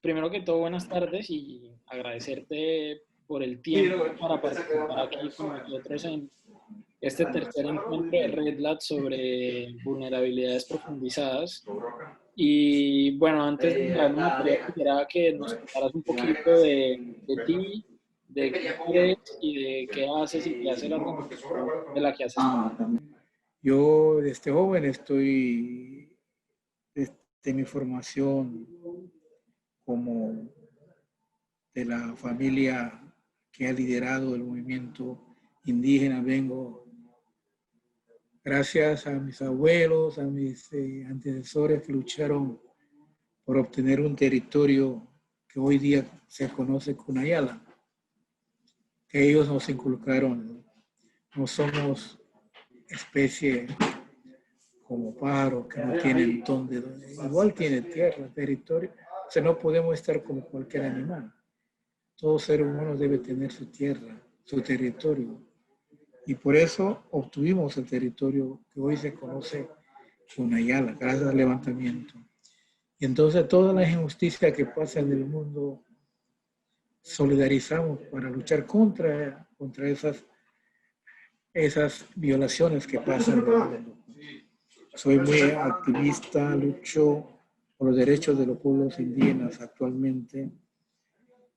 Primero que todo, buenas tardes y agradecerte por el tiempo para participar aquí con nosotros en este tercer encuentro de RedLab sobre vulnerabilidades profundizadas. Y bueno, antes de entrar en materia, quisiera que nos contaras un poquito de ti, de quién eres y de qué haces y qué hace la organización de la que haces parte. Yo desde joven estoy, desde mi formación como de la familia que ha liderado el movimiento indígena, vengo gracias a mis abuelos, a mis antecesores que lucharon por obtener un territorio que hoy día se conoce como Nayala, que ellos nos inculcaron. No somos especie como pájaros que no tienen donde, igual tiene tierra, territorio, o sea, no podemos estar como cualquier animal. Todo ser humano debe tener su tierra, su territorio. Y por eso obtuvimos el territorio que hoy se conoce como Nayala, gracias al levantamiento. Y entonces toda la injusticia que pasa en el mundo, solidarizamos para luchar contra esas violaciones que pasan en el mundo. Soy muy activista, lucho por los derechos de los pueblos indígenas actualmente.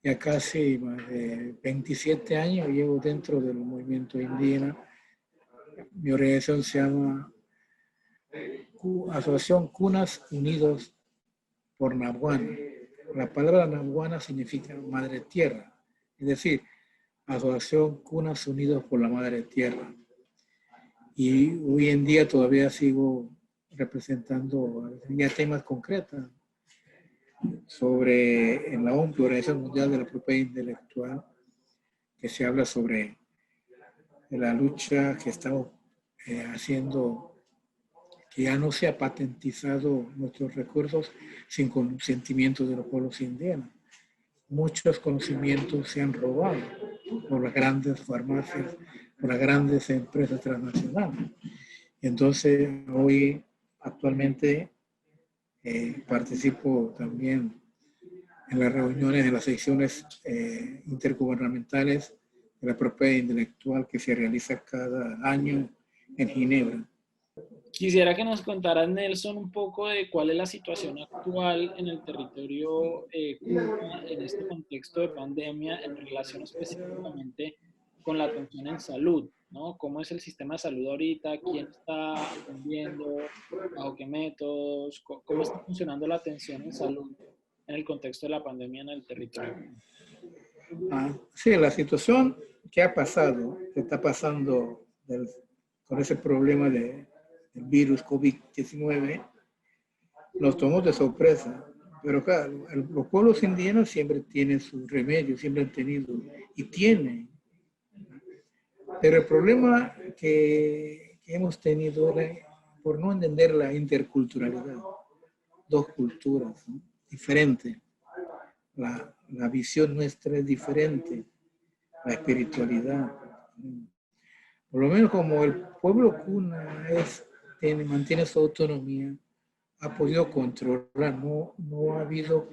Ya casi más de 27 años llevo dentro del movimiento indígena. Mi organización se llama Asociación Cunas Unidos por Nahuana. La palabra Nahuana significa Madre Tierra, es decir, Asociación Cunas Unidos por la Madre Tierra. Y hoy en día todavía sigo representando ya temas concretos sobre en la OMP, Organización Mundial de la Propiedad Intelectual, que se habla sobre la lucha que estamos haciendo, que ya no se ha patentizado nuestros recursos sin consentimiento de los pueblos indígenas. Muchos conocimientos se han robado por las grandes farmacias, por las grandes empresas transnacionales. Entonces, hoy actualmente participo también en las reuniones, en las secciones intergubernamentales de la propiedad intelectual que se realiza cada año en Ginebra. Quisiera que nos contaras, Nelson, un poco de cuál es la situación actual en el territorio Cuna en este contexto de pandemia en relación específicamente con la atención en salud, ¿no? ¿Cómo es el sistema de salud ahorita? ¿Quién está atendiendo? ¿Bajo qué métodos? ¿Cómo está funcionando la atención en salud en el contexto de la pandemia en el territorio? Sí, la situación que ha pasado, que está pasando con ese problema del virus COVID-19, nos tomó de sorpresa. Pero claro, los pueblos indígenas siempre tienen sus remedios, siempre han tenido y tienen. Pero el problema que hemos tenido era por no entender la interculturalidad, dos culturas, ¿no? Diferentes. La visión nuestra es diferente, la espiritualidad. Por lo menos como el pueblo Cuna mantiene su autonomía, ha podido controlar, no ha habido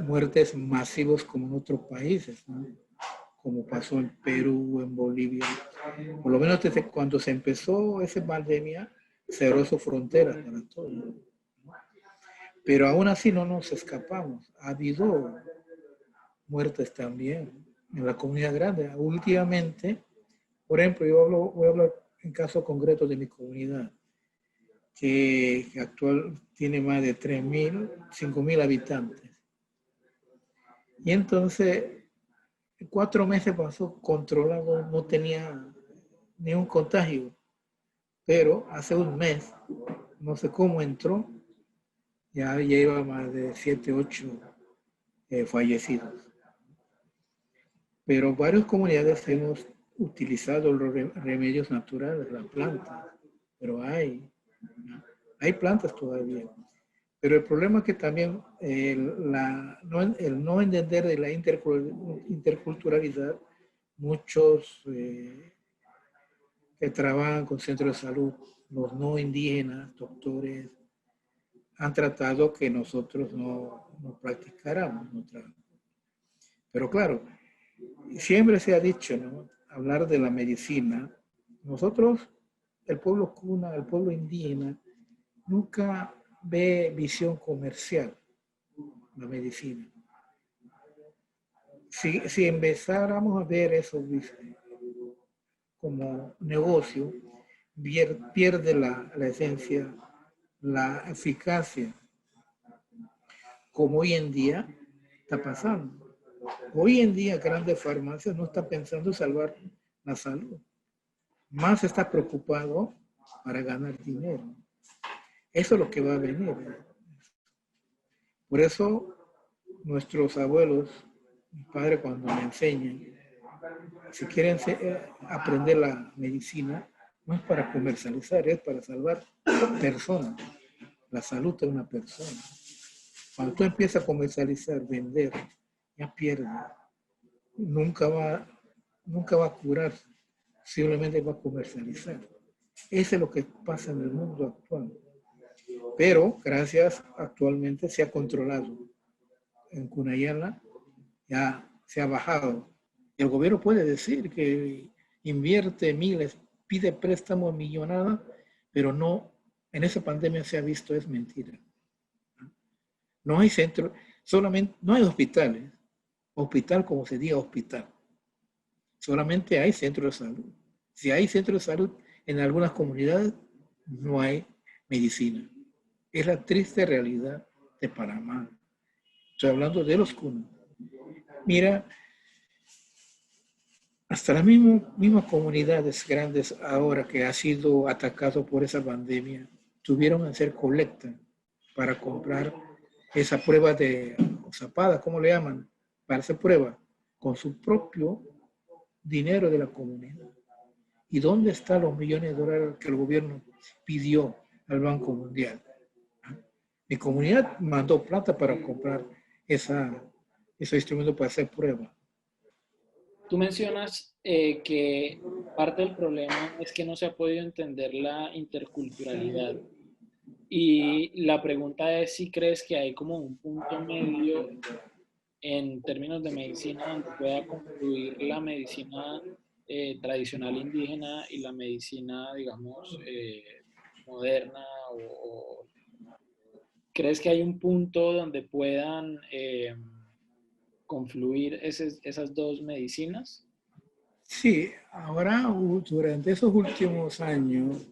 muertes masivas como en otros países, ¿no? Como pasó en Perú, en Bolivia. Por lo menos desde cuando se empezó esa pandemia, cerró sus fronteras para todo. Pero aún así no nos escapamos. Ha habido muertes también en la comunidad grande. Últimamente, por ejemplo, voy a hablar en caso concreto de mi comunidad, que actual tiene más de 3.000, 5.000 habitantes. Y entonces, 4 meses pasó controlado, no tenía ni un contagio. Pero hace un mes, no sé cómo entró, ya lleva más de 7, 8 fallecidos. Pero varias comunidades hemos utilizado los remedios naturales, las plantas, pero hay plantas todavía. Pero el problema es que también el no entender de la interculturalidad, muchos que trabajan con centros de salud, los no indígenas, doctores, han tratado que nosotros no no practicáramos nuestra. Pero claro, siempre se ha dicho, ¿no? Hablar de la medicina. Nosotros, el pueblo cuna, el pueblo indígena, nunca ve visión comercial la medicina. Si empezáramos a ver eso como negocio, pierde la esencia, la eficacia, como hoy en día está pasando. Hoy en día grandes farmacias no están pensando en salvar la salud, más está preocupado para ganar dinero. Eso es lo que va a venir. Por eso nuestros abuelos, mi padre cuando me enseñan, si quieren aprender la medicina, no es para comercializar, es para salvar personas, la salud de una persona. Cuando tú empiezas a comercializar, vender, ya pierde. Nunca va a curar, simplemente va a comercializar. Eso es lo que pasa en el mundo actual. Pero, gracias, actualmente se ha controlado. En Cunayala ya se ha bajado. El gobierno puede decir que invierte miles, pide préstamos millonadas, pero no, en esa pandemia se ha visto, es mentira. No hay centro, solamente, no hay hospitales. Hospital como se diga hospital. Solamente hay centros de salud. Si hay centros de salud en algunas comunidades, no hay medicina. Es la triste realidad de Panamá. Estoy hablando de los cunas. Mira, hasta las mismas comunidades grandes ahora que ha sido atacado por esa pandemia, tuvieron que hacer colecta para comprar esa prueba de zapada, ¿cómo le llaman? Para hacer prueba con su propio dinero de la comunidad. ¿Y dónde están los millones de dólares que el gobierno pidió al Banco Mundial? Mi comunidad mandó plata para comprar ese instrumento para hacer prueba. Tú mencionas que parte del problema es que no se ha podido entender la interculturalidad. Y la pregunta es si crees que hay como un punto medio en términos de medicina donde pueda confluir la medicina tradicional indígena y la medicina, digamos, moderna o ¿crees que hay un punto donde puedan confluir esas dos medicinas? Sí, ahora durante esos últimos años,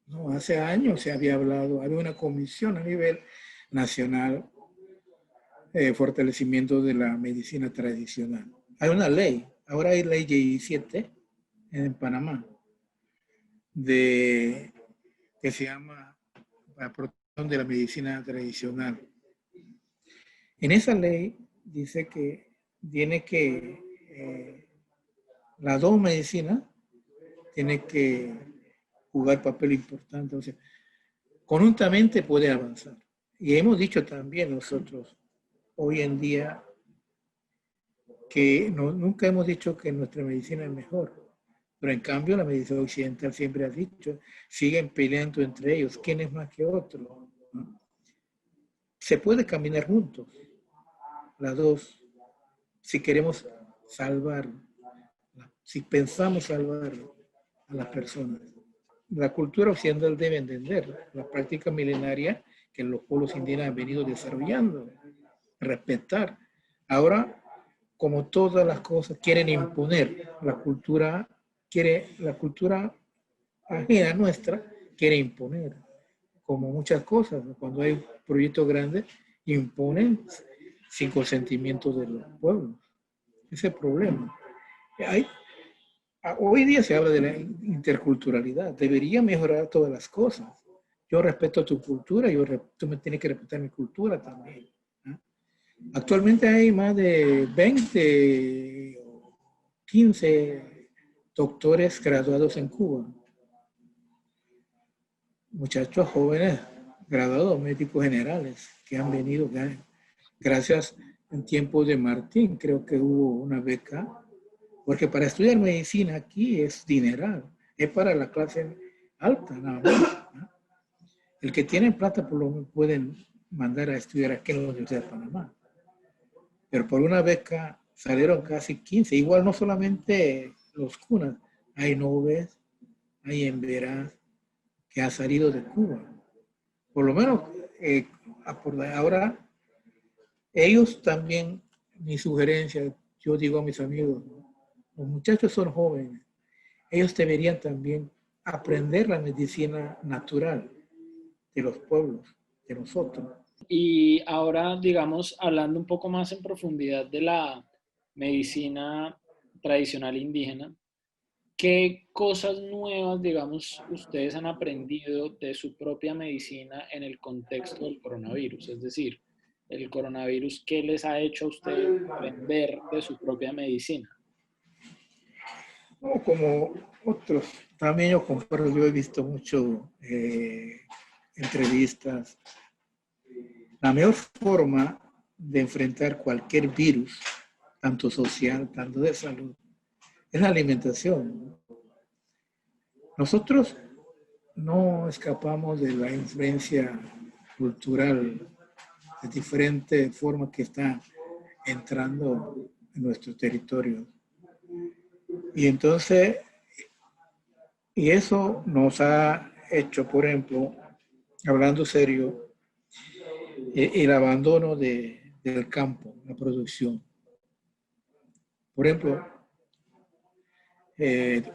no, hace años se había hablado, había una comisión a nivel nacional fortalecimiento de la medicina tradicional. Hay una ley, ahora hay ley 17 en Panamá, que se llama la protección de la medicina tradicional. En esa ley dice que tiene que las dos medicinas tienen que jugar papel importante, o sea, conjuntamente puede avanzar. Y hemos dicho también nosotros, hoy en día, que nunca hemos dicho que nuestra medicina es mejor, pero en cambio la medicina occidental siempre ha dicho, siguen peleando entre ellos, quién es más que otro, ¿no? Se puede caminar juntos, las dos, si queremos salvar, si pensamos salvar a las personas. La cultura occidental debe entender la práctica milenaria que los pueblos indígenas han venido desarrollando, respetar. Ahora, como todas las cosas, quieren imponer la cultura ajena nuestra, quiere imponer. Como muchas cosas, cuando hay proyectos grandes, imponen sin consentimiento de los pueblos. Ese es el problema. Hoy día se habla de la interculturalidad. Debería mejorar todas las cosas. Yo respeto tu cultura, tú me tienes que respetar mi cultura también. Actualmente hay más de 20 o 15 doctores graduados en Cuba. Muchachos jóvenes graduados, médicos generales, que han venido gracias en tiempos de Martín. Creo que hubo una beca, porque para estudiar medicina aquí es dineral, es para la clase alta nada más, ¿no? El que tiene plata por lo menos pueden mandar a estudiar aquí en la Universidad de Panamá. Pero por una beca salieron casi 15. Igual no solamente los cunas, hay noves, hay emberas que han salido de Cuba. Por lo menos ahora ellos también, mi sugerencia, yo digo a mis amigos, los muchachos son jóvenes, ellos deberían también aprender la medicina natural de los pueblos, de nosotros. Y ahora, digamos, hablando un poco más en profundidad de la medicina tradicional indígena, ¿qué cosas nuevas, digamos, ustedes han aprendido de su propia medicina en el contexto del coronavirus? Es decir, el coronavirus, ¿qué les ha hecho a ustedes aprender de su propia medicina? No, como otros, también yo he visto mucho entrevistas. La mejor forma de enfrentar cualquier virus, tanto social, tanto de salud, es la alimentación. Nosotros no escapamos de la influencia cultural de diferentes formas que están entrando en nuestro territorio. Y entonces, y eso nos ha hecho, por ejemplo, hablando serio, el abandono del campo, la producción. Por ejemplo,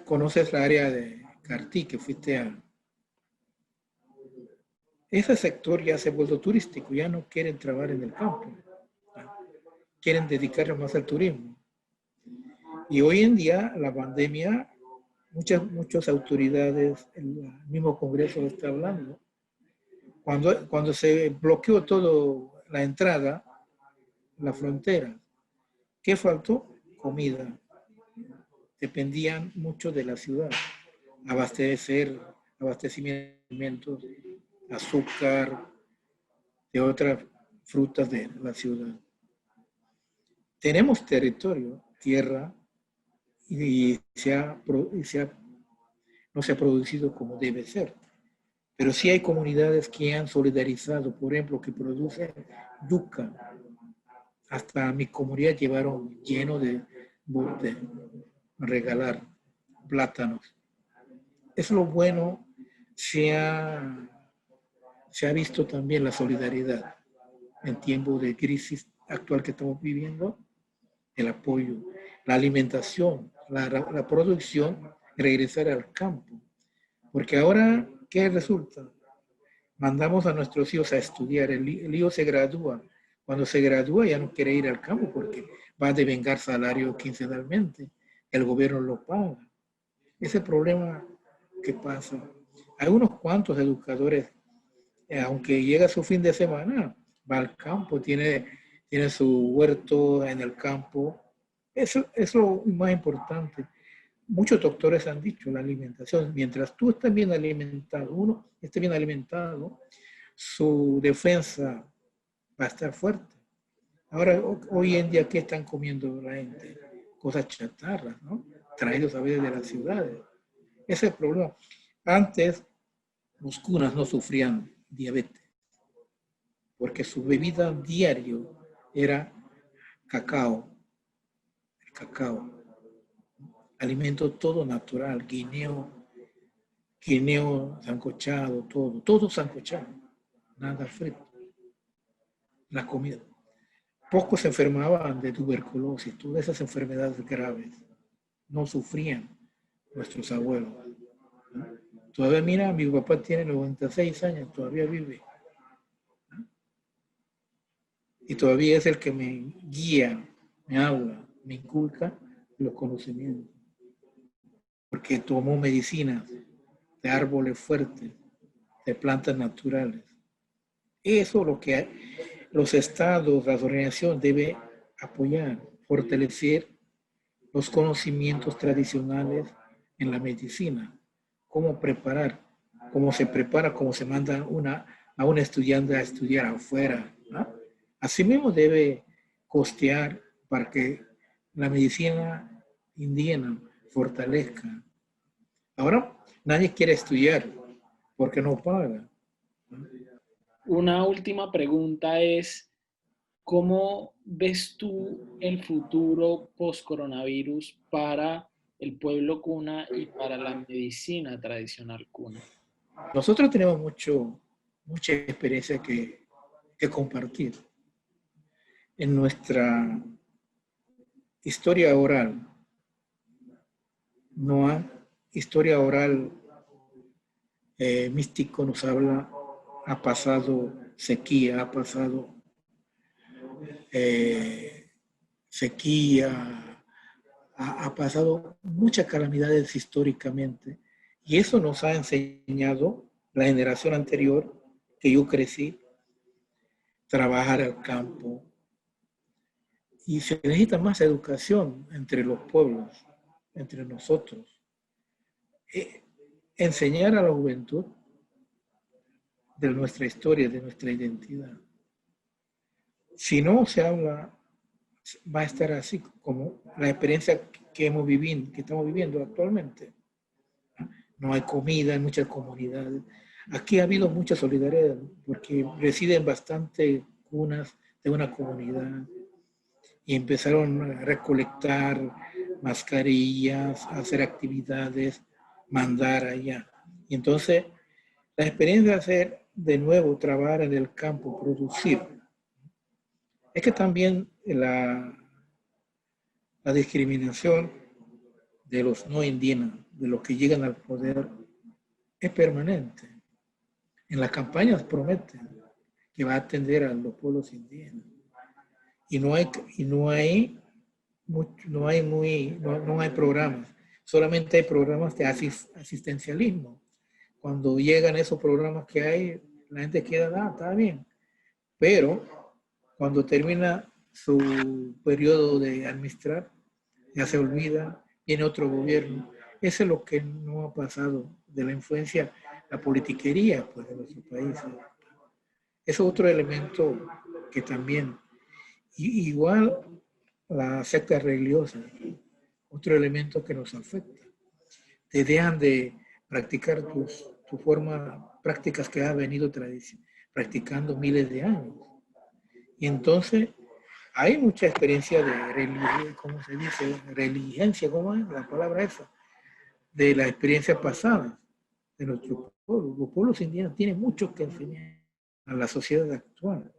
conoces la área de Cartí, que fuiste a... Ese sector ya se ha vuelto turístico, ya no quieren trabajar en el campo, quieren dedicarse más al turismo. Y hoy en día, la pandemia, muchas autoridades, el mismo Congreso está hablando, cuando se bloqueó todo la entrada, la frontera, ¿qué faltó? Comida. Dependían mucho de la ciudad, abastecimientos, azúcar, de otras frutas de la ciudad. Tenemos territorio, tierra, y no se ha producido como debe ser. Pero sí hay comunidades que han solidarizado, por ejemplo, que producen yuca. Hasta mi comunidad llevaron lleno de bote regalar plátanos. Es lo bueno, se ha visto también la solidaridad en tiempo de crisis actual que estamos viviendo, el apoyo, la alimentación, la producción, regresar al campo. Porque ahora, ¿qué resulta? Mandamos a nuestros hijos a estudiar, el hijo se gradúa. Cuando se gradúa ya no quiere ir al campo porque va a devengar salario quincenalmente. El gobierno lo paga. Ese problema que pasa. Hay unos cuantos educadores, aunque llega su fin de semana, va al campo, tiene su huerto en el campo. Eso es lo más importante. Muchos doctores han dicho la alimentación. Mientras tú estés bien alimentado, uno esté bien alimentado, su defensa va a estar fuerte. Ahora, hoy en día, ¿qué están comiendo la gente? Cosas chatarras, ¿no? Traídos a veces de las ciudades. Ese es el problema. Antes, los cunas no sufrían diabetes, porque su bebida diario era cacao. El cacao. Alimento todo natural, guineo sancochado, todo sancochado, nada frito. La comida. Pocos se enfermaban de tuberculosis, todas esas enfermedades graves. No sufrían nuestros abuelos. Todavía, mira, mi papá tiene 96 años, todavía vive. Y todavía es el que me guía, me habla, me inculca los conocimientos. Porque tomó medicinas de árboles fuertes, de plantas naturales. Eso es lo que los estados, las organizaciones deben apoyar, fortalecer los conocimientos tradicionales en la medicina. Cómo preparar, cómo se prepara, cómo se manda a un estudiante a estudiar afuera, ¿no? Asimismo debe costear para que la medicina indígena fortalezca. Ahora nadie quiere estudiar porque no paga, ¿no? Una última pregunta es, ¿cómo ves tú el futuro post-coronavirus para el pueblo cuna y para la medicina tradicional cuna? Nosotros tenemos mucha experiencia que compartir. En nuestra historia oral, Noah, historia oral místico nos habla, ha pasado sequía, ha pasado sequía, ha pasado muchas calamidades históricamente. Y eso nos ha enseñado la generación anterior, que yo crecí, trabajar al campo. Y se necesita más educación entre los pueblos, entre nosotros. Enseñar a la juventud de nuestra historia, de nuestra identidad. Si no se habla, va a estar así como la experiencia que estamos viviendo actualmente. No hay comida en muchas comunidades. Aquí ha habido mucha solidaridad porque residen bastante cunas de una comunidad y empezaron a recolectar mascarillas, a hacer actividades, mandar allá. Y entonces la experiencia de hacer de nuevo, trabajar en el campo, producir, es que también la discriminación de los no indígenas, de los que llegan al poder, es permanente. En las campañas prometen que va a atender a los pueblos indígenas. Y no hay programas. Solamente hay programas de asistencialismo. Cuando llegan esos programas que hay, la gente queda, está bien. Pero cuando termina su periodo de administrar, ya se olvida, viene otro gobierno. Eso es lo que no ha pasado de la influencia, la politiquería pues, de nuestro país. Es otro elemento que también, igual la secta religiosa, otro elemento que nos afecta. Te dejan de practicar tu forma, prácticas que has venido practicando miles de años. Y entonces hay mucha experiencia de religión, ¿cómo se dice? Religencia, ¿cómo es la palabra esa? De la experiencia pasada de nuestro pueblo. Los pueblos indígenas tienen mucho que enseñar a la sociedad actual.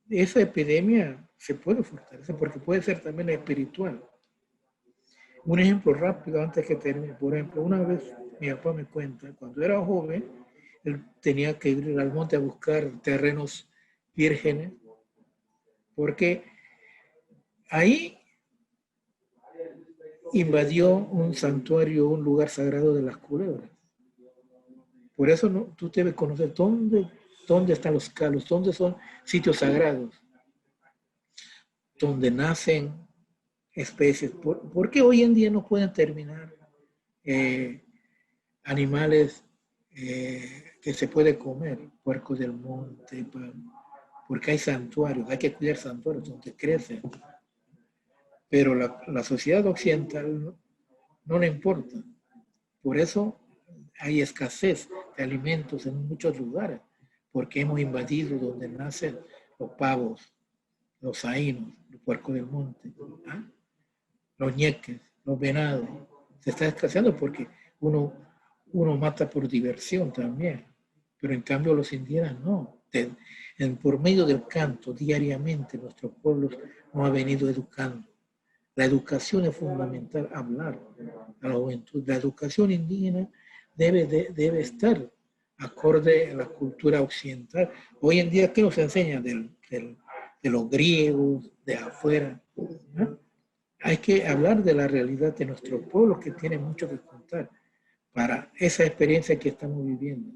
Esa epidemia se puede fortalecer porque puede ser también espiritual. Un ejemplo rápido antes que termine. Por ejemplo, una vez mi papá me cuenta, cuando era joven, él tenía que ir al monte a buscar terrenos vírgenes porque ahí invadió un santuario, un lugar sagrado de las culebras. Por eso tú debes conocer dónde están los calos, dónde son sitios sagrados, donde nacen especies. ¿Por qué hoy en día no pueden terminar animales que se puede comer? Puercos del monte, porque hay santuarios, hay que cuidar santuarios donde crecen. Pero la sociedad occidental no le importa. Por eso hay escasez de alimentos en muchos lugares, porque hemos invadido donde nacen los pavos, los saínos, los puercos del monte, ¿ah? Los ñeques, los venados. Se está escaseando porque uno mata por diversión también, pero en cambio los indígenas no. Por medio del canto, diariamente, nuestros pueblos nos han venido educando. La educación es fundamental, hablar a la juventud. La educación indígena debe estar acorde a la cultura occidental. Hoy en día, ¿qué nos enseña de los griegos, de afuera? ¿No? Hay que hablar de la realidad de nuestro pueblo que tiene mucho que contar para esa experiencia que estamos viviendo.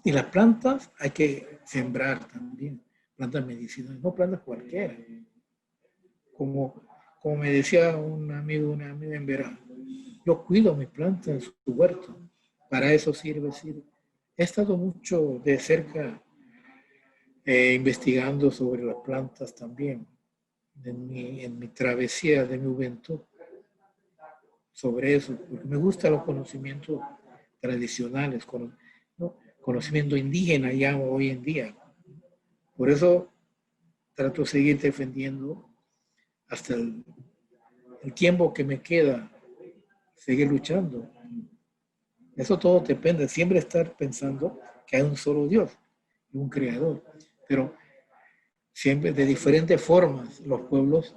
Y las plantas hay que sembrar también, plantas medicinales, no plantas cualquiera. Como me decía una amiga en verano, yo cuido mis plantas en su huerto, para eso sirve. He estado mucho de cerca investigando sobre las plantas también, en mi travesía de mi juventud, sobre eso, porque me gustan los conocimientos tradicionales. ¿No? conocimiento indígena ya hoy en día. Por eso trato de seguir defendiendo hasta el tiempo que me queda, seguir luchando. Eso todo depende, siempre estar pensando que hay un solo Dios, un creador. Pero siempre de diferentes formas los pueblos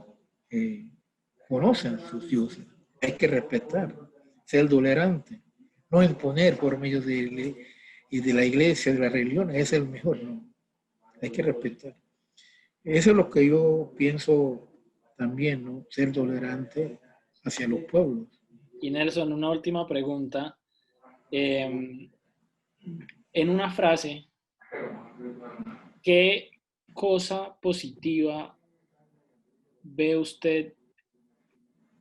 conocen sus dioses. Hay que respetar, ser tolerante, no imponer por medio de la iglesia, de la religión, es el mejor, no. Hay que respetar. Eso es lo que yo pienso también, ¿no? Ser tolerante hacia los pueblos. Y Nelson, una última pregunta. En una frase, ¿qué cosa positiva ve usted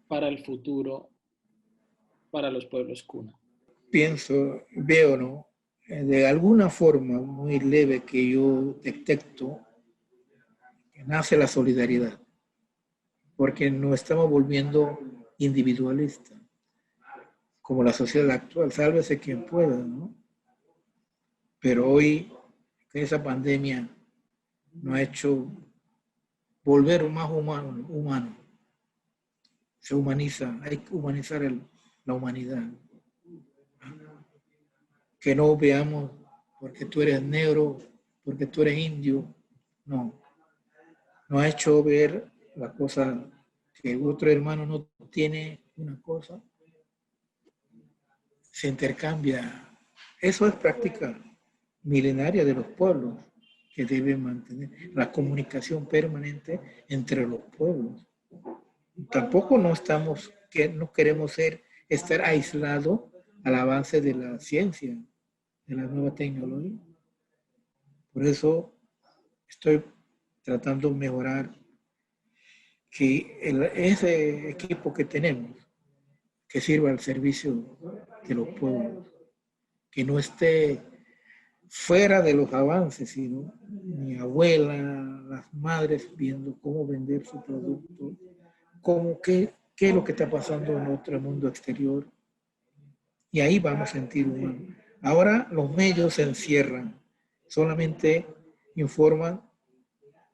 para el futuro para los pueblos Kuna? Veo, ¿no? De alguna forma muy leve que yo detecto, que nace la solidaridad, porque nos estamos volviendo individualistas, como la sociedad actual, sálvese quien pueda, ¿no? Pero hoy, esa pandemia nos ha hecho volver más humano. Se humaniza, hay que humanizar la humanidad. Que no veamos porque tú eres negro, porque tú eres indio, no. Nos ha hecho ver la cosa que otro hermano no tiene una cosa, se intercambia. Eso es práctica milenaria de los pueblos que deben mantener la comunicación permanente entre los pueblos. Tampoco no queremos estar aislados al avance de la ciencia, de la nueva tecnología. Por eso estoy tratando de mejorar que ese equipo que tenemos, que sirva al servicio de los pueblos, que no esté fuera de los avances, sino mi abuela, las madres viendo cómo vender su producto, qué es lo que está pasando en nuestro mundo exterior. Y ahí vamos a sentir humano. Ahora los medios se encierran, solamente informan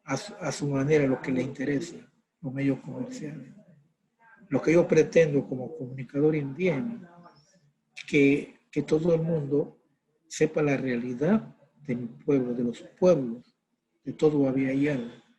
a su manera lo que les interesa, los medios comerciales. Lo que yo pretendo como comunicador indígena, que todo el mundo sepa la realidad de mi pueblo, de los pueblos, de todo Abya Yala,